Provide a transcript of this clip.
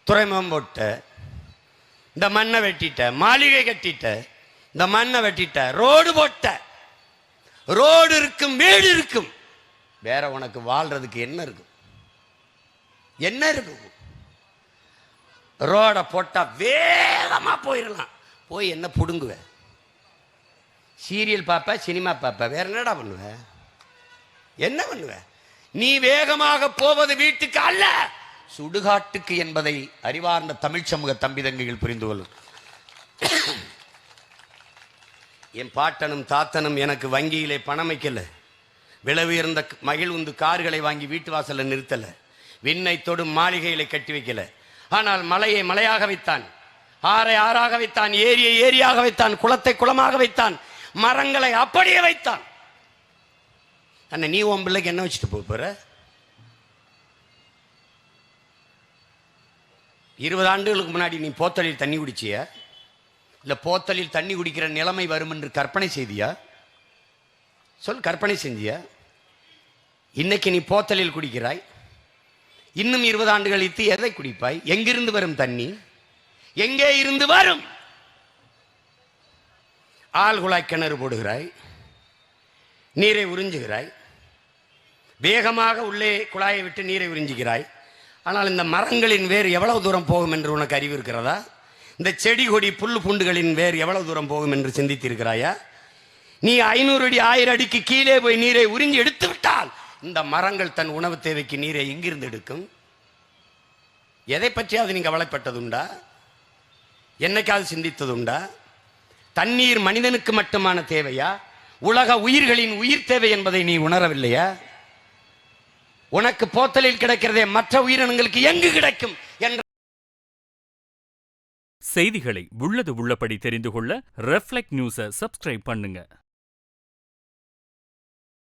துறைமுகம் போட்ட, இந்த மண்ணை வெட்டிட்ட, மாளிகை கட்டிட்ட, இந்த மண்ணை வெட்டிட்ட, ரோடு போட்ட. ரோடு இருக்கும், வீடு இருக்கும், வேற உனக்கு வாழ்றதுக்கு என்ன இருக்கும்? என்ன இருக்கும்? ரோட போட்டா வேகமா போயிடலாம். போய் என்ன புடுங்குவ? சீரியல் பார்ப்ப, சினிமா பார்ப்ப, வேற என்னடா பண்ணுவ? என்ன பண்ணுவ? நீ வேகமாக போவது வீட்டுக்கு அல்ல, சுடுகாட்டுக்கு என்பதை அறிவார்ந்த தமிழ் சமூக தம்பிதங்கைகள் புரிந்து கொள்ளும். என் பாட்டனும் தாத்தனும் எனக்கு வங்கியிலே பணம் வைக்கல, விலை மகிழ்வுந்து கார்களை வாங்கி வீட்டு வாசல்ல நிறுத்தல, விண்ணை தொடும் மாளிகைகளை கட்டி வைக்கல. ஆனால் மலையை மலையாக வைத்தான், ஆறை ஆறாக வைத்தான், ஏரியை ஏரியாக வைத்தான், குளத்தை குளமாக வைத்தான், மரங்களை அப்படியே வைத்தான். அண்ணா, நீ உன் பிள்ளைக்கு என்ன வச்சுட்டு போற? 20 ஆண்டுகளுக்கு முன்னாடி நீ போத்தலில் தண்ணி குடிச்சிய? இல்ல போத்தலில் தண்ணி குடிக்கிற நிலைமை வரும் என்று கற்பனை செய்தியா? சொல், கற்பனை செஞ்சியா? இன்னைக்கு நீ போத்தலில் குடிக்கிறாய், இன்னும் 20 ஆண்டுகள் கழித்து எதை குடிப்பாய்? எங்கிருந்து வரும் தண்ணி? எங்கே இருந்து வரும்? ஆழ்குழாய் கிணறு போடுகிறாய், நீரை உறிஞ்சுகிறாய், வேகமாக உள்ளே குழாயை விட்டு நீரை உறிஞ்சுகிறாய். ஆனால் இந்த மரங்களின் வேர் எவ்வளவு தூரம் போகும் என்று உனக்கு அறிவு இருக்கிறதா? இந்த செடி கொடி புல் பூண்டுகளின் வேர் எவ்வளவு தூரம் போகும் என்று சிந்தித்திருக்கிறாயா? நீ 500 அடி 1000 அடிக்கு கீழே போய் நீரை உறிஞ்சி எடுத்து விட்டால் இந்த மரங்கள் தன் உணவு தேவைக்கு நீரை எங்கிருந்து எடுக்கும்? எதை பற்றியாவது நீங்க கவலைப்பட்டதுண்டா? என்னைக்காவது சிந்தித்ததுண்டா? தண்ணீர் மனிதனுக்கு மட்டுமான தேவையா? உலக உயிர்களின் உயிர் தேவை என்பதை நீ உணரவில்லையா? உனக்கு போத்தலில் கிடைக்கிறதே மற்ற உயிரினங்களுக்கு எங்கு கிடைக்கும் என்ற செய்திகளை உள்ளது உள்ளபடி தெரிந்து கொள்ள ரெஃப்ளெக்ட் நியூஸை சப்ஸ்கிரைப் பண்ணுங்க.